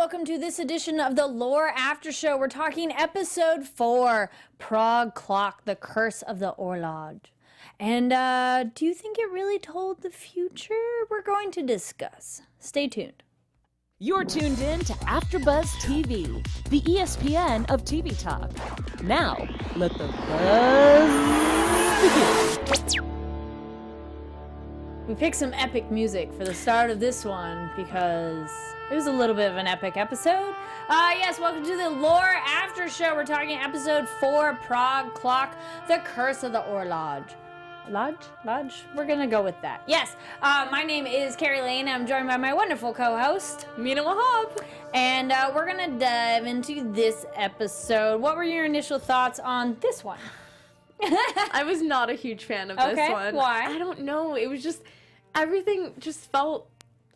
welcome to this edition of the Lore After Show. We're talking episode 4, Prague Clock, the Curse of the Orloj. And do you think it really told the future? We're going to discuss. Stay tuned. You're tuned in to AfterBuzz TV, the ESPN of TV talk. Now, let the buzz begin. We picked some epic music for the start of this one because it was a little bit of an epic episode. Yes, welcome to the Lore After Show. We're talking episode 4, Prague Clock, the Curse of the Orloj. Lodge? We're gonna go with that. Yes, my name is Kari Lane. I'm joined by my wonderful co-host, Mina Wahab. And we're gonna dive into this episode. What were your initial thoughts on this one? I was not a huge fan of this one. Why? I don't know. It was just, everything just felt,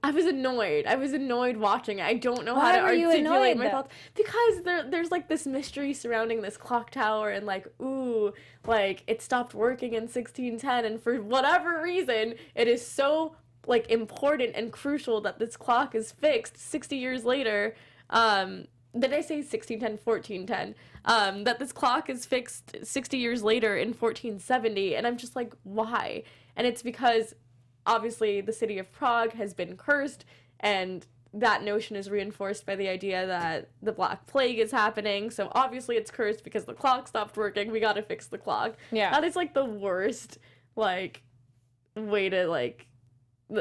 I was annoyed. I was annoyed watching it. I don't know how to articulate my thoughts. Because there's like this mystery surrounding this clock tower and like, ooh, like it stopped working in 1610 and for whatever reason, it is so like important and crucial that this clock is fixed 60 years later. Did I say 1610, 1410? That this clock is fixed 60 years later in 1470, and I'm just like, why? And it's because, obviously, the city of Prague has been cursed, and that notion is reinforced by the idea that the Black Plague is happening, so obviously it's cursed because the clock stopped working, we gotta fix the clock. Yeah. That is, like, the worst, like, way to, like,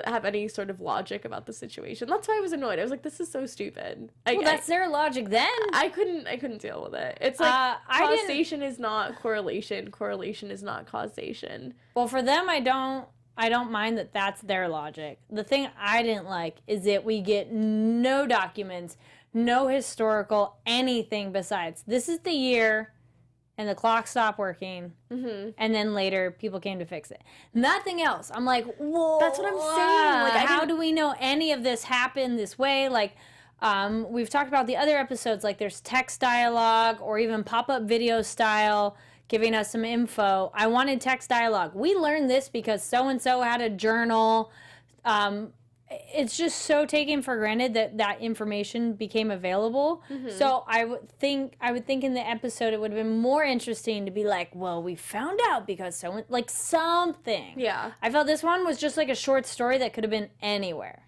have any sort of logic about the situation. That's why I was annoyed. I was like, this is so stupid. That's their logic then. I couldn't deal with it. It's like causation is not correlation. Correlation is not causation. Well, for them, I don't mind that that's their logic. The thing I didn't like is that we get no documents, no historical anything besides this is the year and the clock stopped working, and then later people came to fix it. Nothing else. I'm like, whoa. That's what I'm saying. Like, how do we know any of this happened this way? Like, we've talked about the other episodes, like there's text dialogue or even pop-up video style giving us some info. I wanted text dialogue. We learned this because so-and-so had a journal. It's just so taken for granted that information became available. So I would think in the episode it would have been more interesting to be like, well, we found out because someone, like something. Yeah. I felt this one was just like a short story that could have been anywhere.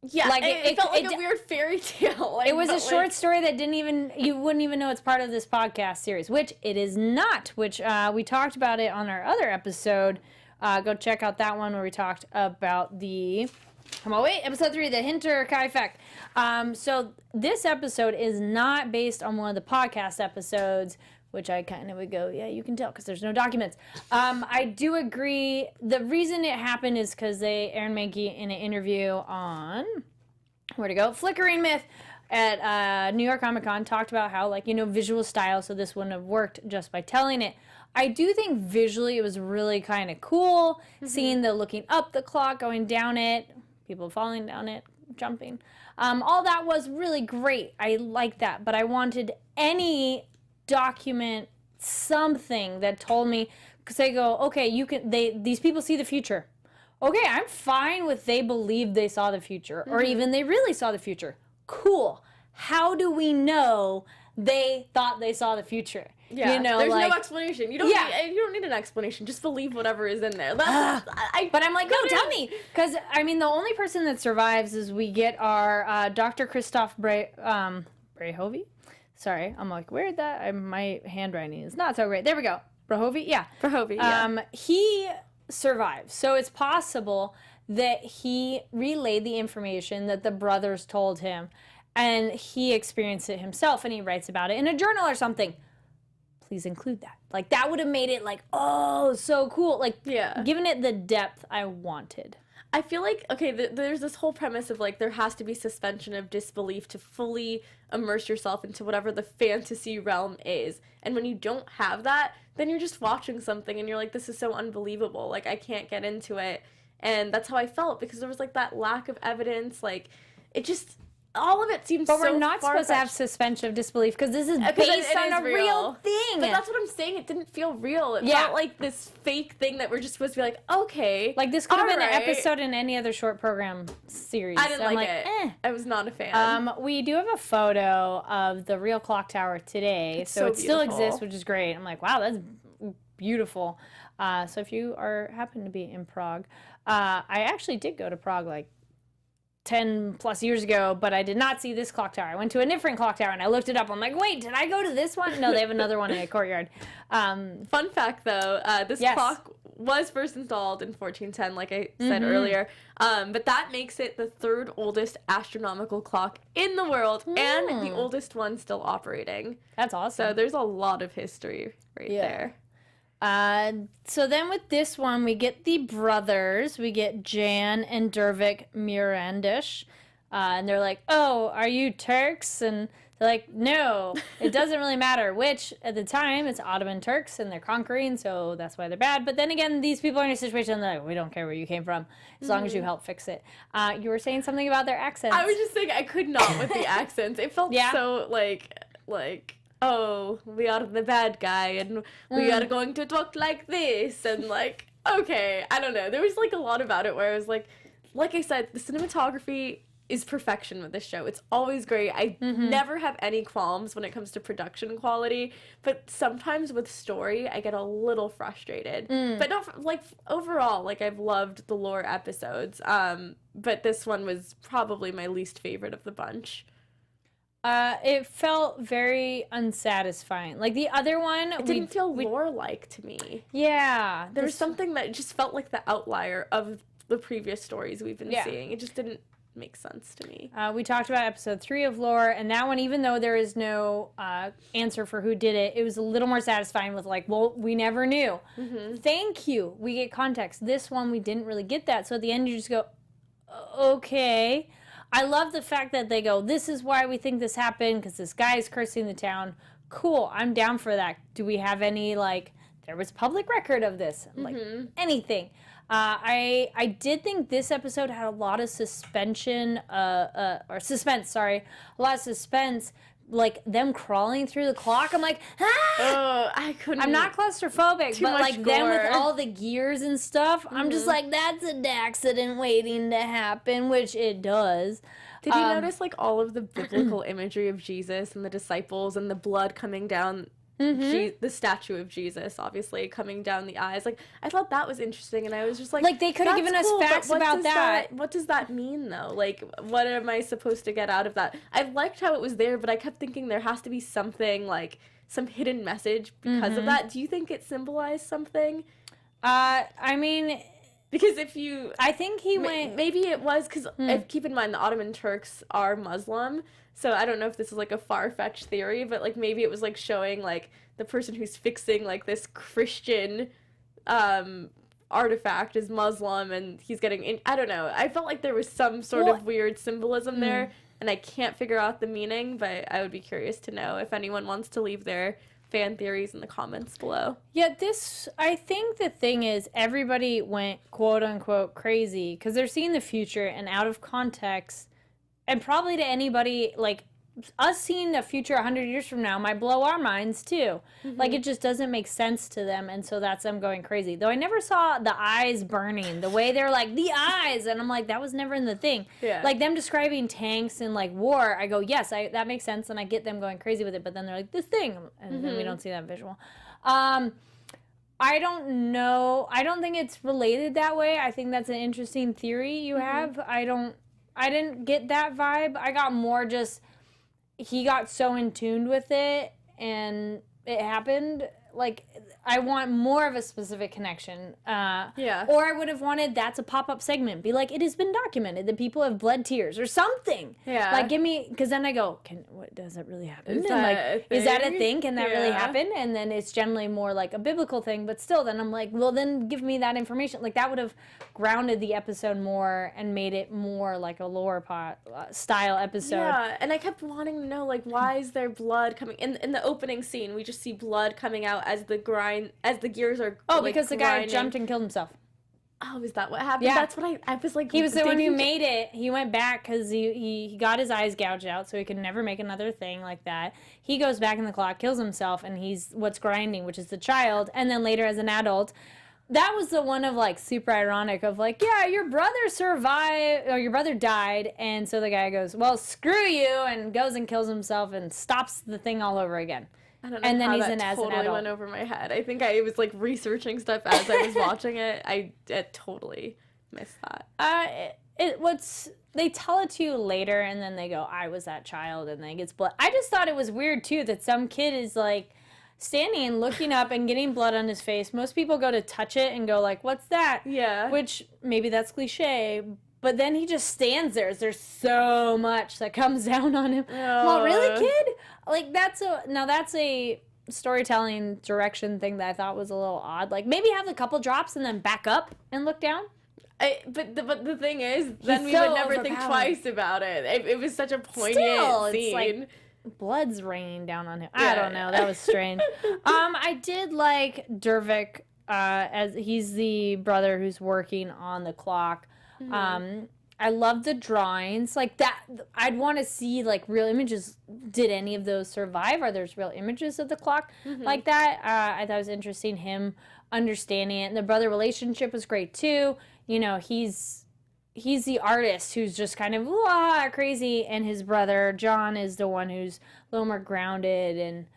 Yeah, like it felt like a weird fairy tale. Like, it was a short story that you wouldn't even know it's part of this podcast series, which it is not, which we talked about it on our other episode. Go check out that one where we talked about episode 3, the Hinter-Kai effect. So this episode is not based on one of the podcast episodes, which I kind of would go, yeah, you can tell because there's no documents. I do agree. The reason it happened is because Aaron Mahnke in an interview on, Flickering Myth at New York Comic Con talked about how, visual style, so this wouldn't have worked just by telling it. I do think visually it was really kind of cool, seeing the looking up the clock, going down it, people falling down it, jumping. All that was really great. I like that, but I wanted any document, something that told me, because they go, okay, these people see the future. Okay, I'm fine with they believed they saw the future, or even they really saw the future. Cool. How do we know they thought they saw the future? Yeah, there's no explanation. You don't need an explanation. Just believe whatever is in there. But I'm like, no, tell me. Because, the only person that survives is we get our Dr. Christoph Brehovy. Sorry, I'm like, where did that? My handwriting is not so great. There we go. Brehovy? Yeah. Brehovy, yeah. He survives. So it's possible that he relayed the information that the brothers told him, and he experienced it himself, and he writes about it in a journal or something. Please include that. Like, that would have made it like, oh, so cool. Like, giving it the depth I wanted. I feel like, okay, there's this whole premise of, like, there has to be suspension of disbelief to fully immerse yourself into whatever the fantasy realm is. And when you don't have that, then you're just watching something and you're like, this is so unbelievable. Like, I can't get into it. And that's how I felt because there was, like, that lack of evidence. Like, it just, all of it seems so But we're not supposed to have far-fetched. suspension of disbelief because this is based on a real thing. But that's what I'm saying. It didn't feel real. It felt like this fake thing that we're just supposed to be like, okay. Like, this could have been an episode in any other short program series. I didn't like it. Eh. I was not a fan. We do have a photo of the real clock tower today. So it still exists, which is great. I'm like, wow, that's beautiful. So if you happen to be in Prague, I actually did go to Prague like 10 plus years ago, but I did not see this clock tower. I went to a different clock tower and I looked it up. I'm like, wait, did I go to this one? No, they have another one in a courtyard. Fun fact though, this clock was first installed in 1410, like I said earlier, but that makes it the third oldest astronomical clock in the world and the oldest one still operating. That's awesome. So there's a lot of history there. So then with this one, we get the brothers. We get Jan and Dervik Mirandish. And they're like, oh, are you Turks? And they're like, no, it doesn't really matter. Which, at the time, it's Ottoman Turks, and they're conquering, so that's why they're bad. But then again, these people are in a situation, they're like, we don't care where you came from, as long as you help fix it. You were saying something about their accents. I was just saying I could not with the accents. It felt so, like... oh, we are the bad guy, and we are going to talk like this, and, like, okay, I don't know. There was, like, a lot about it where I was like I said, the cinematography is perfection with this show. It's always great. I never have any qualms when it comes to production quality, but sometimes with story, I get a little frustrated. But not, like, overall, like, I've loved the lore episodes, but this one was probably my least favorite of the bunch. It felt very unsatisfying. Like the other one, it didn't feel lore-like to me. Yeah, there was something that just felt like the outlier of the previous stories we've been seeing. It just didn't make sense to me. We talked about episode 3 of lore, and that one, even though there is no answer for who did it, it was a little more satisfying with like, well, we never knew. Thank you. We get context. This one, we didn't really get that. So at the end, you just go, okay. I love the fact that they go, this is why we think this happened, because this guy is cursing the town. Cool, I'm down for that. Do we have any, like, there was public record of this? Like, anything. I did think this episode had a lot of suspense, a lot of suspense, like them crawling through the clock. I'm like, ah! I couldn't. I'm not claustrophobic, but like gore. them with all the gears and stuff, I'm just like, that's an accident waiting to happen, which it does. Did you notice like all of the biblical imagery of Jesus and the disciples and the blood coming down? The statue of Jesus, obviously, coming down the eyes. Like, I thought that was interesting, and I was just like, they could have given us facts about that. What does that mean, though? Like, what am I supposed to get out of that? I liked how it was there, but I kept thinking there has to be something, like, some hidden message because of that. Do you think it symbolized something? I mean... Because if you... I think he went... Maybe it was, because keep in mind, the Ottoman Turks are Muslim, so I don't know if this is, like, a far-fetched theory, but, like, maybe it was, like, showing, like, the person who's fixing, like, this Christian artifact is Muslim, and he's getting... I don't know. I felt like there was some sort of weird symbolism there, and I can't figure out the meaning, but I would be curious to know if anyone wants to leave their fan theories in the comments below. Yeah, I think the thing is everybody went quote-unquote crazy because they're seeing the future and out of context, and probably to anybody, like, us seeing the future 100 years from now might blow our minds too. Like, it just doesn't make sense to them, and so that's them going crazy. Though I never saw the eyes burning, the way they're like, the eyes, and I'm like, that was never in the thing. Yeah. Like, them describing tanks and, like, war, I go, yes, that makes sense, and I get them going crazy with it, but then they're like, this thing, and then we don't see that visual. I don't know. I don't think it's related that way. I think that's an interesting theory you have. I didn't get that vibe. I got more just... he got so in tune with it and it happened. Like, I want more of a specific connection. Yeah. Or I would have wanted that's a pop-up segment. Be like, it has been documented that people have bled tears or something. Yeah. Like, give me, because then I go, what does that really happen? Is And that like, a is that a thing? thing? Can that really Yeah. happen? And then it's generally more like a biblical thing, but still, then I'm like, well, then give me that information. Like, that would have grounded the episode more and made it more like a lore style episode. Yeah, and I kept wanting to know, like, why is there blood coming in the opening scene? We just see blood coming out as the gears are. Oh, like, because the guy grinding. jumped and killed himself. Oh, is that what happened? Yeah. That's what I was like. He was the one who made it. He went back because he got his eyes gouged out, so he could never make another thing like that. He goes back in the clock, kills himself, and he's what's grinding, which is the child. And then later as an adult, that was the one of like super ironic of like, yeah, your brother survived, or your brother died. And so the guy goes, well, screw you, and goes and kills himself and stops the thing all over again. I don't know and then how he's that in as an totally adult. went over my head. I think I was like researching stuff as I was watching it. I totally missed that. They tell it to you later, and then they go, I was that child, and then it gets blood. I just thought it was weird too that some kid is like standing and looking up and getting blood on his face. Most people go to touch it and go like, what's that? Yeah. Which maybe that's cliche, but then he just stands there. There's so much that comes down on him. Well, really, kid? Like that's a storytelling direction thing that I thought was a little odd. Like maybe have a couple drops and then back up and look down. But the thing is, then we would never think twice about it. It was such a poignant scene. It's like blood's raining down on him. I don't know. That was strange. I did like Dervik, as he's the brother who's working on the clock. Mm-hmm. I love the drawings like that. I'd want to see like real images. Did any of those survive? Are there real images of the clock like that? I thought it was interesting him understanding it. And the brother relationship was great too. You know, he's the artist who's just kind of crazy, and his brother John is the one who's a little more grounded, and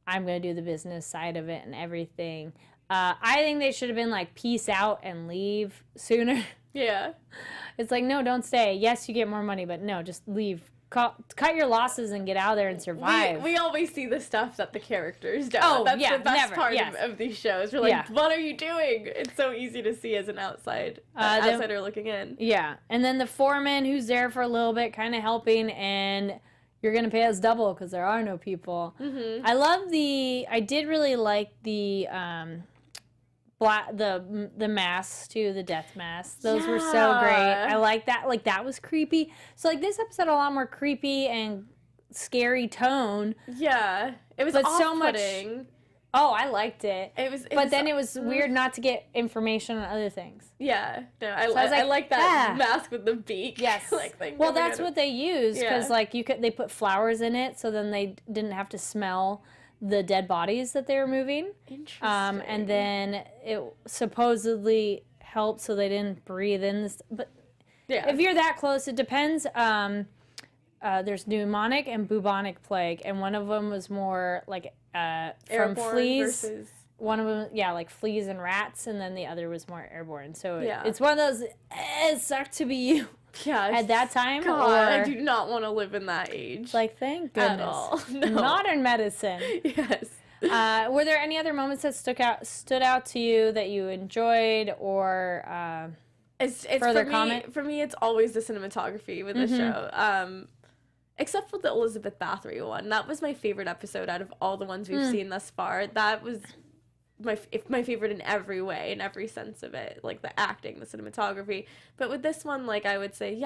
I'm going to do the business side of it and everything. I think they should have been like, peace out and leave sooner. Yeah. It's like, no, don't stay. Yes, you get more money, but no, just leave. Cut your losses and get out of there and survive. We always see the stuff that the characters do. Oh, that's yeah, the best never, part yes. of these shows. We're like, what are you doing? It's so easy to see as an outsider looking in. Yeah, and then the foreman who's there for a little bit, kind of helping, and you're gonna pay us double because there are no people. Mm-hmm. I did really like the the masks too, the death masks. Those were so great. I like that. Like that was creepy. So like this episode had a lot more creepy and scary tone. Yeah, it was so much. Oh, I liked it. It was weird not to get information on other things. Yeah, no, I like that mask with the beak. Yes, like thing. Well, that's what they used because like they put flowers in it, so then they didn't have to smell the dead bodies that they were moving. Interesting. And then it supposedly helped so they didn't breathe in this. But if you're that close, it depends. There's pneumonic and bubonic plague, and one of them was more like from fleas. Versus... One of them, like fleas and rats, and then the other was more airborne. So it's one of those, it sucked to be you. Yeah, at that time. God, I do not want to live in that age. Like, thank goodness. At all. No. Modern medicine. Yes. Were there any other moments that stood out to you that you enjoyed, or it's further for comment? For me, it's always the cinematography with the show. Except for the Elizabeth Bathory one. That was my favorite episode out of all the ones we've seen thus far. That was my favorite in every way, in every sense of it, like the acting, the cinematography. But with this one, like I would say,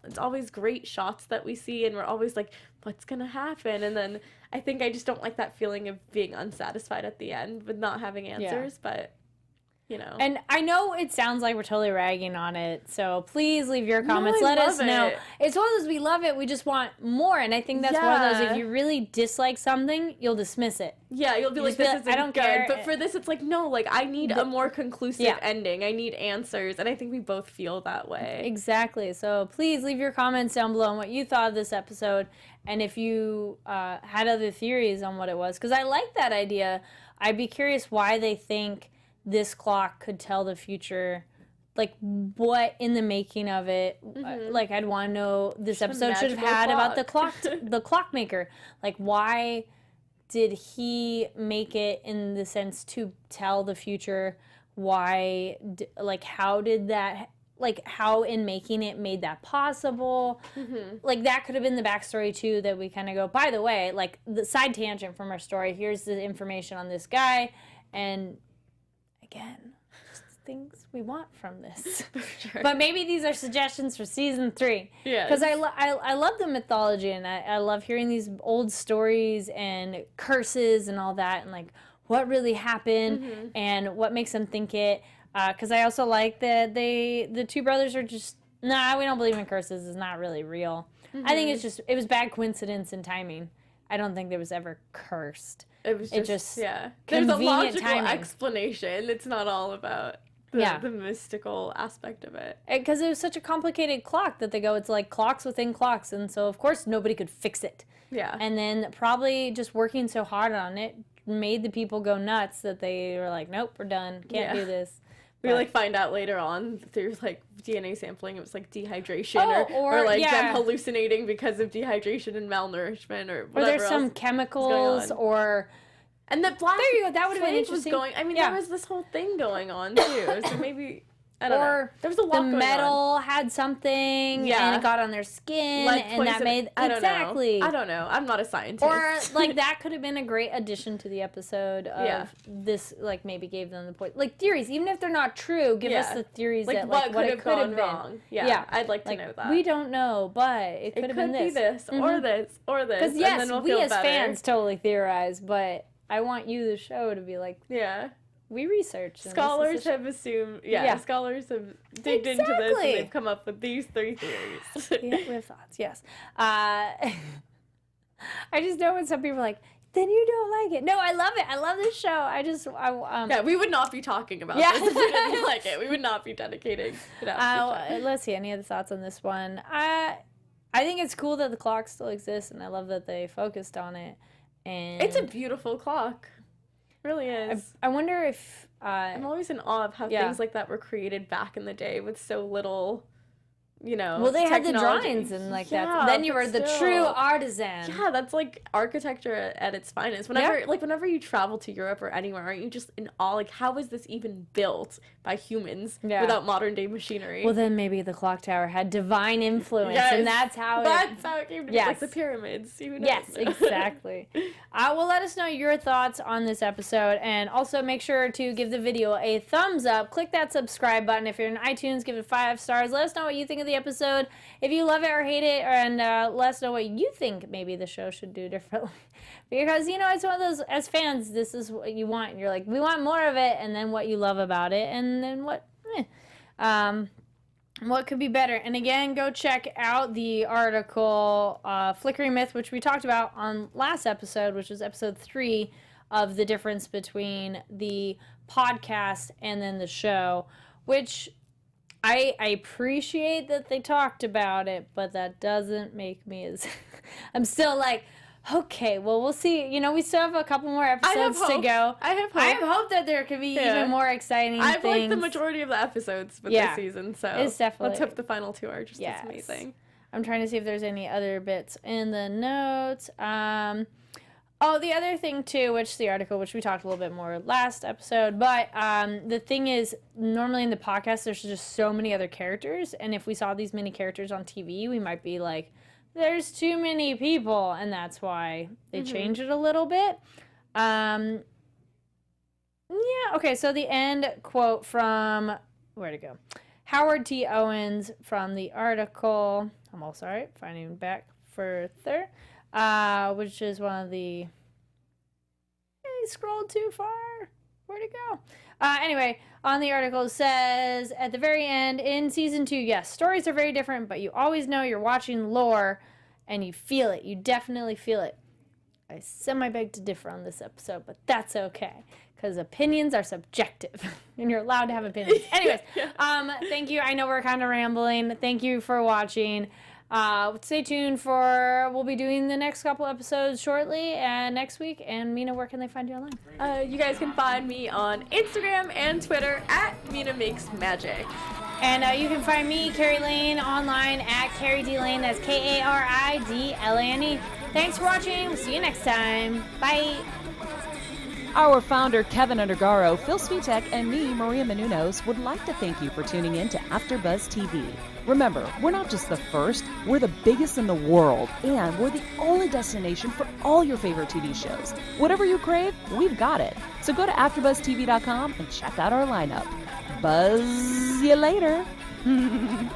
it's always great shots that we see, and we're always like, what's gonna happen? And then I think I just don't like that feeling of being unsatisfied at the end with not having answers, but you know. And I know it sounds like we're totally ragging on it, so please leave your comments. Let us know. It's one of those, we love it, we just want more, and I think that's one of those, if you really dislike something, you'll dismiss it. Yeah, you'll be like, this isn't good. Care. But for this, it's like, no, like, I need a more conclusive ending. I need answers, and I think we both feel that way. Exactly. So please leave your comments down below on what you thought of this episode, and if you had other theories on what it was, because I like that idea. I'd be curious why they think this clock could tell the future, like what in the making of it. Like I'd want to know. This episode should have had about the clockmaker. Like why did he make it in the sense to tell the future? Why? Like how did that? Like how in making it made that possible? Like that could have been the backstory too. That we kind of go. By the way, like the side tangent from our story. Here's the information on this guy and. Again, just things we want from this. Sure. But maybe these are suggestions for season 3. Yeah. Because I love the mythology, and I love hearing these old stories and curses and all that, and like what really happened and what makes them think it. Because I also like that the two brothers are just, nah, we don't believe in curses. It's not really real. Mm-hmm. I think it was bad coincidence and timing. I don't think there was ever cursed. It was just yeah. There's a logical explanation. It's not all about the mystical aspect of it. Because it was such a complicated clock that they go, it's like clocks within clocks. And so, of course, nobody could fix it. Yeah. And then probably just working so hard on it made the people go nuts that they were like, nope, we're done. Can't do this. We like find out later on through like DNA sampling it was like dehydration or like them hallucinating because of dehydration and malnourishment or whatever. Or there's some chemicals or and the black there you go. That would have been interesting. There was this whole thing going on too. So maybe I don't know. There was a lot going on. The metal had something and it got on their skin and that made I don't know. I'm not a scientist. Or like that could have been a great addition to the episode of this, like maybe gave them the point. Like theories, even if they're not true, give us the theories that what it could have been wrong. Yeah. I'd like to know that. We don't know, but it could have been this. It could be this or this or this. Because yes, and then we as fans totally theorize, but I want you, the show, to be like, we researched. Scholars have assumed, scholars have digged into this and they've come up with these 3 theories. We have thoughts, yes. I just know when some people are like, then you don't like it. No, I love it. I love this show. We would not be talking about this if we didn't like it. We would not be dedicating it out. Let's see, any other thoughts on this one? I think it's cool that the clock still exists, and I love that they focused on it. And it's a beautiful clock. Really is. I wonder if I'm always in awe of how things like that were created back in the day with so little, well, they had the drawings and like that. Then you were the true artisan. Yeah, that's like architecture at its finest. Whenever you travel to Europe or anywhere, aren't you just in awe? Like, how is this even built by humans without modern day machinery? Well, then maybe the clock tower had divine influence, and that's how it came to be. Like the pyramids. Yes, exactly. Well, let us know your thoughts on this episode, and also make sure to give the video a thumbs up. Click that subscribe button. If you're in iTunes, give it 5 stars. Let us know what you think of the episode, if you love it or hate it, and let us know what you think maybe the show should do differently. Because it's one of those, as fans, this is what you want. You're like, we want more of it, and then what you love about it, and then what could be better. And again, go check out the article Flickering Myth, which we talked about on last episode, which was episode 3 of the difference between the podcast and then the show, which I appreciate that they talked about it, but that doesn't make me as I'm still like, okay, well, we'll see. We still have a couple more episodes to go. I have hope. I have hope that there could be even more exciting things. I've liked the majority of the episodes with this season, so it's definitely, let's hope the final 2 are just as amazing. I'm trying to see if there's any other bits in the notes. The other thing, too, which the article, which we talked a little bit more last episode, but the thing is, normally in the podcast, there's just so many other characters, and if we saw these many characters on TV, we might be like, there's too many people, and that's why they changed it a little bit. Okay, so the end quote from, where'd it go? Howard T. Owens from the article, I'm all sorry, finding back further, which is one of the, I scrolled too far, where'd it go? Anyway, on the article it says, at the very end, in season 2, yes, stories are very different, but you always know you're watching lore, and you feel it. You definitely feel it. I semi-beg to differ on this episode, but that's okay, because opinions are subjective, and you're allowed to have opinions. Anyways, thank you. I know we're kind of rambling. Thank you for watching. Stay tuned we'll be doing the next couple episodes shortly next week. And Mina, where can they find you online? You guys can find me on Instagram and Twitter at Mina Makes Magic. And you can find me, Kari Lane, online at Kari D Lane. That's KaridLane. Thanks for watching. We'll see you next time. Bye. Our founder, Kevin Undergaro, Phil Svitek, and me, Maria Menounos, would like to thank you for tuning in to AfterBuzz TV. Remember, we're not just the first, we're the biggest in the world, and we're the only destination for all your favorite TV shows. Whatever you crave, we've got it. So go to AfterBuzzTV.com and check out our lineup. Buzz you later. The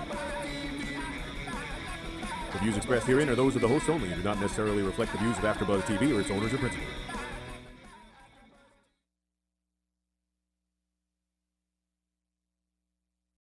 views expressed herein are those of the hosts only and do not necessarily reflect the views of AfterBuzz TV or its owners or principals.